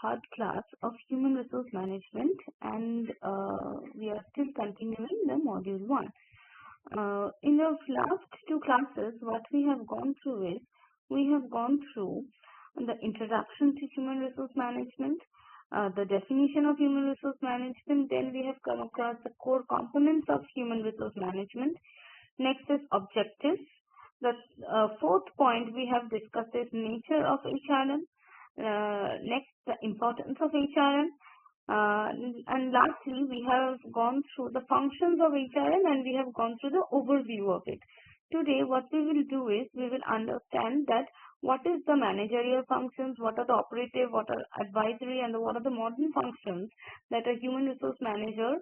third class of Human Resource Management, and we are still continuing the Module 1. In the last two classes, what we have gone through is, we have gone through the introduction to Human Resource Management, the definition of Human Resource Management, then we have come across the core components of Human Resource Management. Next is objectives. The fourth point we have discussed is nature of HRM. Next, the importance of HRM. And lastly, we have gone through the functions of HRM and we have gone through the overview of it. Today, what we will do is, we will understand that what is the managerial functions, what are the operative, what are advisory, and what are the modern functions that a human resource manager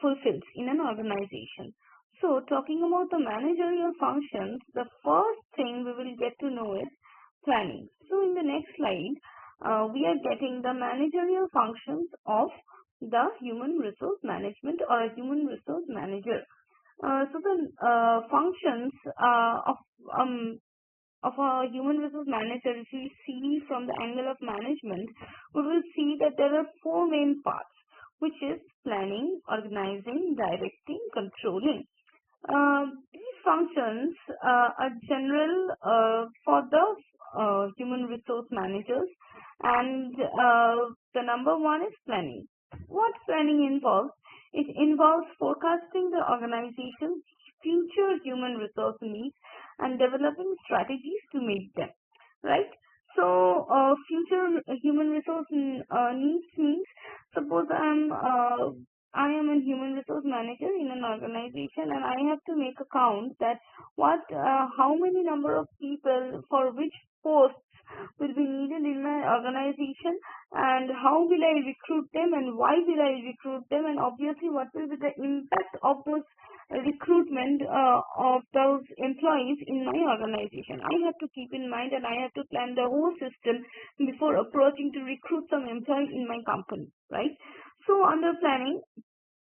fulfills in an organization. So, talking about the managerial functions, the first thing we will get to know is planning. So, in the next slide, we are getting the managerial functions of the human resource management or a human resource manager. So, the functions of a human resource manager, if we see from the angle of management, we will see that there are four main parts, which is planning, organizing, directing, controlling. These functions are general for the human resource managers, and the number one is planning. What planning involves? It involves forecasting the organization's future human resource needs and developing strategies to meet them, right? So, future human resource needs means, suppose I am a human resource manager in an organization, and I have to make a count that how many number of people for which posts will be needed in my organization, and how will I recruit them, and why will I recruit them, and obviously what will be the impact of those recruitment of those employees in my organization. I have to keep in mind, and I have to plan the whole system before approaching to recruit some employee in my company, right? So, under planning,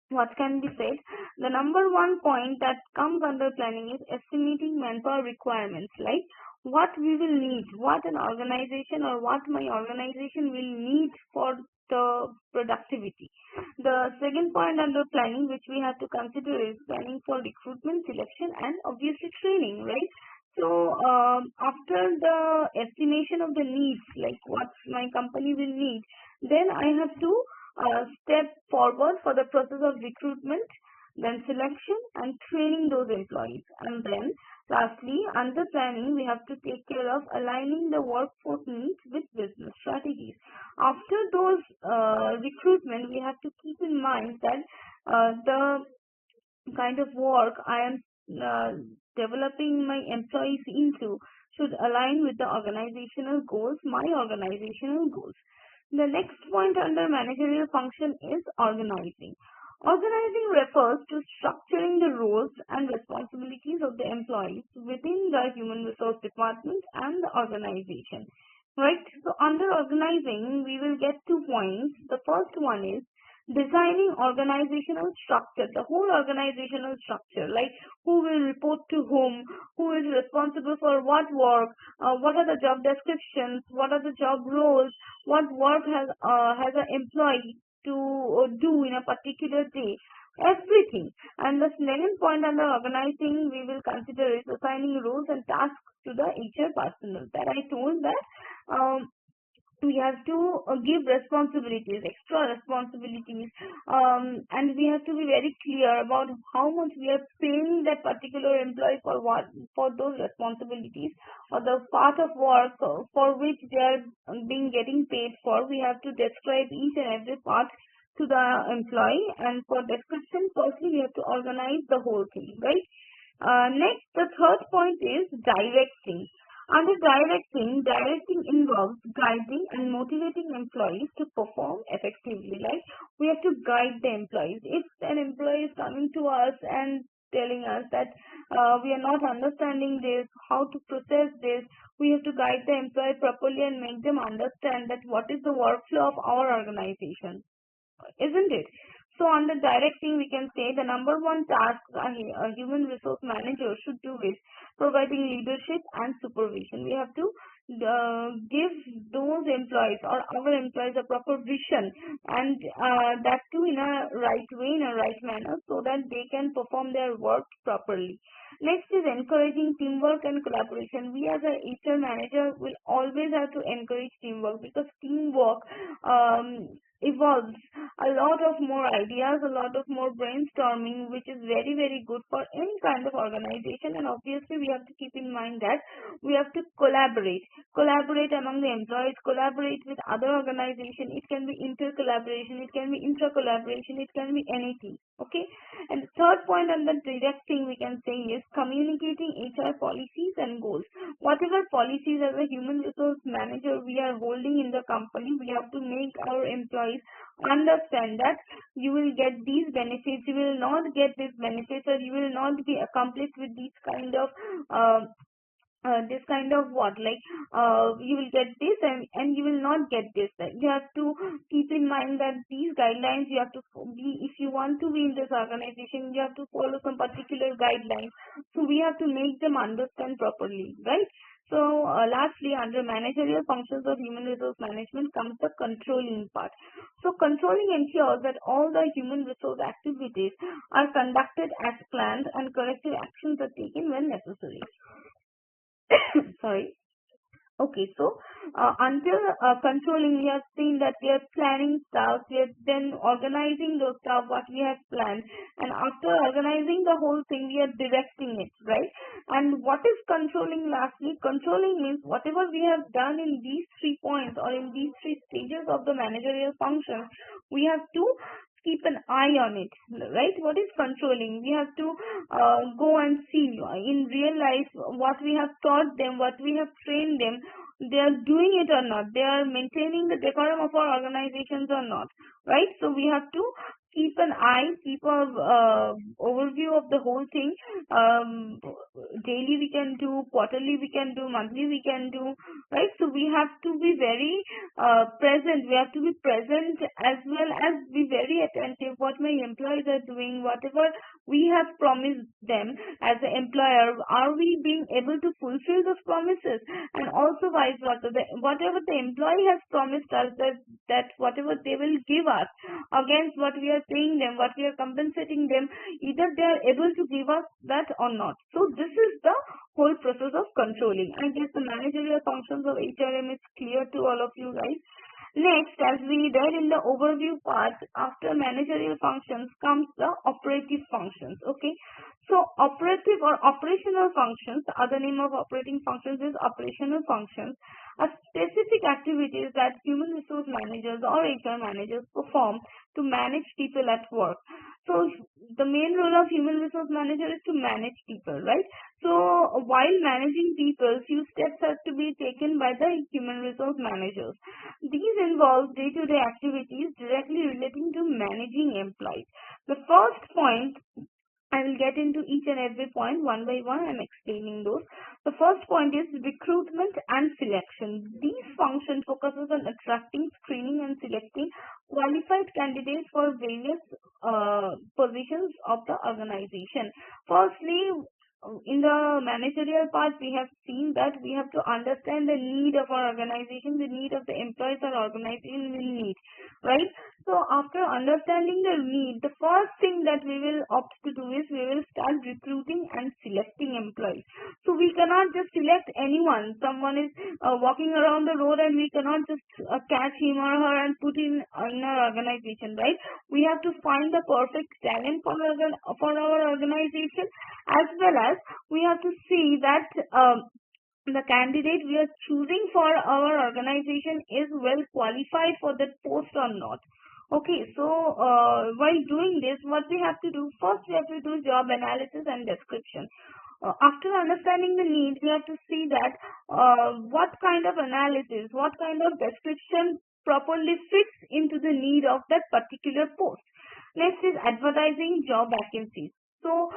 what can be said? The number one point that comes under planning is estimating manpower requirements, like what we will need, what an organization or what my organization will need for the productivity. The second point under planning which we have to consider is planning for recruitment, selection, and obviously training, right? So, after the estimation of the needs, like what my company will need, then I have to step forward for the process of recruitment, then selection and training those employees. And then lastly, under planning, we have to take care of aligning the workforce needs with business strategies. After those recruitment, we have to keep in mind that the kind of work I am developing my employees into should align with the organizational goals, my organizational goals. The next point under managerial function is organizing. Organizing refers to structuring the roles and responsibilities of the employees within the human resource department and the organization, right? So, under organizing, we will get 2 points. The first one is designing organizational structure, the whole organizational structure, like who will report to whom, who is responsible for what work, what are the job descriptions, what are the job roles, what work has an employee to do in a particular day, everything. And the second point under organizing we will consider is assigning roles and tasks to the HR personnel. That I told that we have to give responsibilities, extra responsibilities, and we have to be very clear about how much we are paying that particular employee for those responsibilities or the part of work for which they are getting paid for. We have to describe each and every part to the employee, and for description, firstly we have to organize the whole thing, right? Next, the third point is directing. Under directing involves guiding and motivating employees to perform effectively. Like we have to guide the employees. If an employee is coming to us and telling us that we are not understanding this, how to process this, we have to guide the employee properly and make them understand that what is the workflow of our organization, isn't it? So, under directing, we can say the number one task a human resource manager should do is providing leadership and supervision. We have to give those employees or our employees a proper vision, and that too in a right way, in a right manner, so that they can perform their work properly. Next is encouraging teamwork and collaboration. We as a HR manager will always have to encourage teamwork, because teamwork evolves a lot of more ideas, a lot of more brainstorming, which is very, very good for any kind of organization. And obviously, we have to keep in mind that we have to collaborate among the employees, collaborate with other organization. It can be inter collaboration, it can be intra collaboration, it can be anything. Okay. And the third point, and the direct thing we can say, is communicating HR policies and goals. Whatever policies as a human resource manager we are holding in the company, we have to make our employees understand that you will get these benefits, you will not get these benefits, or you will not be accomplished with these kind of this kind of what, like you will get this, and you will not get this. You have to keep in mind that these guidelines you have to be, if you want to be in this organization, you have to follow some particular guidelines. So we have to make them understand properly, right? So lastly, under managerial functions of human resource management comes the controlling part. So controlling ensures that all the human resource activities are conducted as planned and corrective actions are taken when necessary. Sorry. Okay, so until controlling, we have seen that we are planning stuff, we are then organizing those stuff what we have planned, and after organizing the whole thing, we are directing it, right? And what is controlling? Lastly, controlling means whatever we have done in these 3 points, or in these 3 stages of the managerial function, we have to keep an eye on it, right? What is controlling? We have to go and see in real life what we have taught them, what we have trained them, they are doing it or not, they are maintaining the decorum of our organizations or not, right? So we have to keep an eye, keep a overview of the whole thing. Daily we can do, quarterly we can do, monthly we can do, right? So we have to be very present. We have to be present, as well as be very attentive what my employees are doing, whatever we have promised them as an employer. Are we being able to fulfill those promises? And also vice versa, whatever the employee has promised us, that whatever they will give us against what we are paying them, what we are compensating them, either they are able to give us that or not. So this is the whole process of controlling. I guess the managerial functions of HRM is clear to all of you guys. Next, as we read in the overview part, after managerial functions comes the operative functions. Okay, so operative or operational functions, the other name of operating functions is operational functions, are specific activities that human resource managers or HR managers perform to manage people at work. So the main role of human resource manager is to manage people, right? So while managing people, few steps have to be taken by the human resource managers. These involve day-to-day activities directly relating to managing employees. The first point, I will get into each and every point one by one. I'm explaining those. The first point is recruitment and selection. These functions focuses on attracting, screening, and selecting qualified candidates for various positions of the organization. Firstly, in the managerial part, we have seen that we have to understand the need of our organization, the need of the employees our organization will need, right? So after understanding the need, the first thing that we will opt to do is we will start recruiting and selecting employees. So we cannot just select anyone. Someone is walking around the road, and we cannot just catch him or her and put in our organization, right? We have to find the perfect talent for our organization, as well as we have to see that the candidate we are choosing for our organization is well qualified for that post or not. Okay, so while doing this, what we have to do, first we have to do job analysis and description. After understanding the need, we have to see that what kind of analysis, what kind of description properly fits into the need of that particular post. Next is advertising job vacancies. So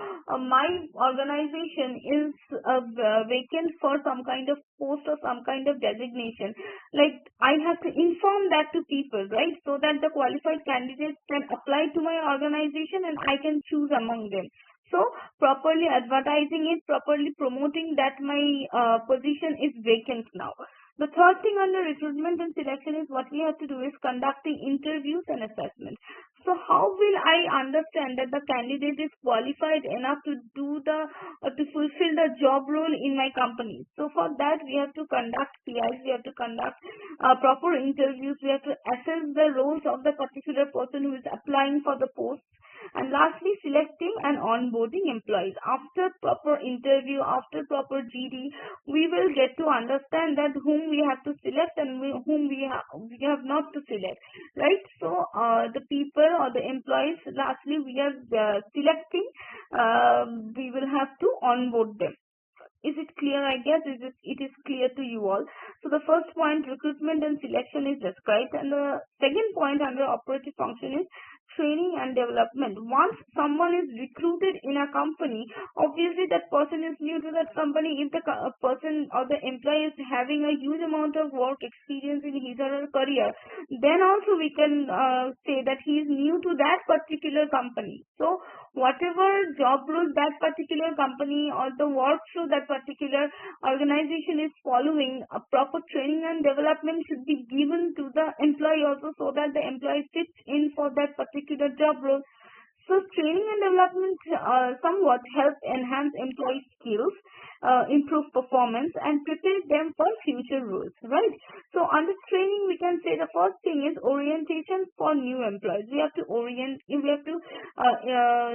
my organization is vacant for some kind of post or some kind of designation. Like, I have to inform that to people, right? So that the qualified candidates can apply to my organization and I can choose among them. So properly advertising it, properly promoting that my position is vacant now. The third thing under recruitment and selection is what we have to do is conducting interviews and assessment. So how will I understand that the candidate is qualified enough to do to fulfill the job role in my company? So for that we have to conduct PIs, we have to conduct proper interviews, we have to assess the roles of the particular person who is applying for the post. And lastly, selecting and onboarding employees. After proper interview, after proper GD, we will get to understand that whom we have to select and whom we have not to select, right? So the people or the employees, lastly we are selecting, we will have to onboard them. Is it clear? I guess it is clear to you all. So the first point, recruitment and selection, is described, and the second point under operative function is training and development. Once someone is recruited in a company, obviously that person is new to that company. If the person or the employee is having a huge amount of work experience in his or her career, then also we can say that he is new to that particular company. So whatever job role that particular company or the workflow that particular organization is following, a proper training and development should be given to the employee also, so that the employee fits in for that particular job role. So training and development somewhat help enhance employee skills, improve performance, and prepare them for future roles, right? So under training, we can say the first thing is orientation for new employees. We have to orient, we have to,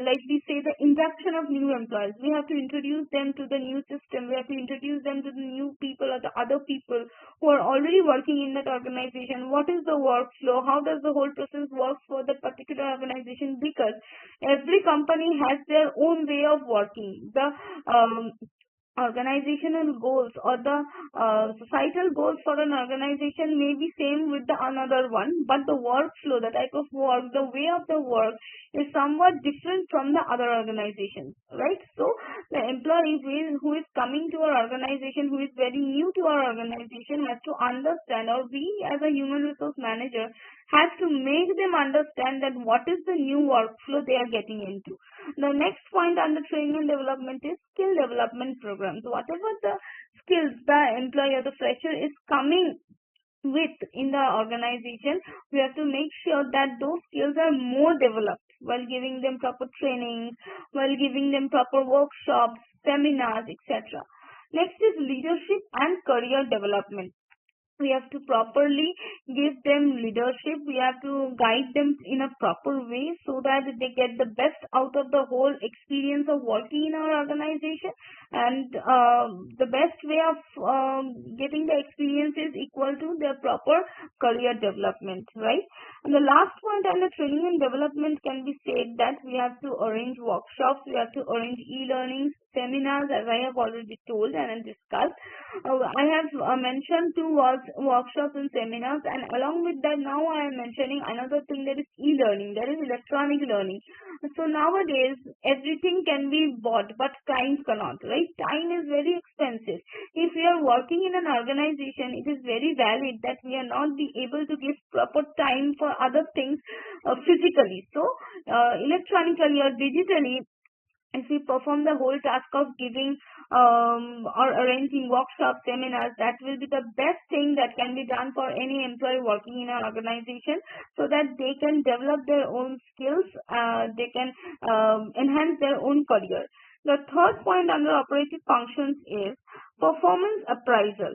like we say, the induction of new employees. We have to introduce them to the new system. We have to introduce them to the new people or the other people who are already working in that organization. What is the workflow? How does the whole process work for that particular organization? Because every company has their own way of working. The organizational goals or the societal goals for an organization may be same with the another one, but the workflow, the type of work, the way of the work is somewhat different from the other organizations, right? So the employee who is coming to our organization, who is very new to our organization, has to understand, or we as a human resource manager has to make them understand that what is the new workflow they are getting into. The next point under training and development is skill development programs. Whatever the skills the employee or the fresher is coming with in the organization, we have to make sure that those skills are more developed while giving them proper training, while giving them proper workshops, seminars, etc. Next is leadership and career development. We have to properly give them leadership. We have to guide them in a proper way so that they get the best out of the whole experience of working in our organization. And the best way of getting the experience is equal to their proper career development, right? And the last point under training and development can be said that we have to arrange workshops, we have to arrange e-learnings, seminars, as I have already told and discussed. I have mentioned two workshops and seminars, and along with that now I am mentioning another thing, that is e-learning, that is electronic learning. So nowadays everything can be bought, but time cannot, right? Time is very expensive. If we are working in an organization, it is very valid that we are not be able to give proper time for other things physically. So electronically or digitally, if we perform the whole task of giving or arranging workshops, seminars, that will be the best thing that can be done for any employee working in an organization, so that they can develop their own skills, they can enhance their own career. The third point under operative functions is performance appraisal.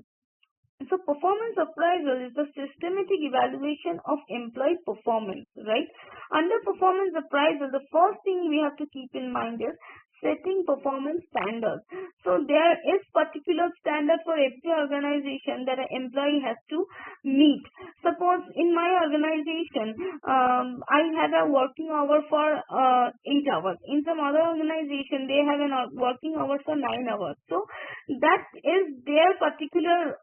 So performance appraisal is the systematic evaluation of employee performance, right? Under performance appraisal, the first thing we have to keep in mind is setting performance standards. So there is particular standard for every organization that an employee has to meet. Suppose in my organization, I have a working hour for 8 hours. In some other organization, they have a working hour for 9 hours. So that is their particular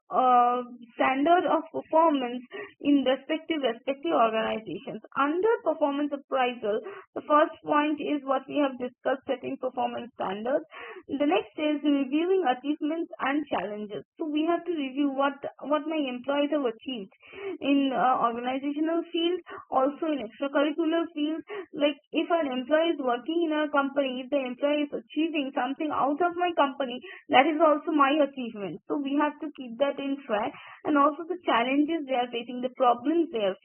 standard of performance in respective organizations. Under performance appraisal, the first point is what we have discussed, setting performance standards. The next is reviewing achievements and challenges. So we have to review what my employees have achieved in organizational field, also in extracurricular field. Like if an employee is working in a company, if the employee is achieving something out of my company, that is also my achievement. So we have to keep that in track, and also the challenges they are facing, the problems they are facing.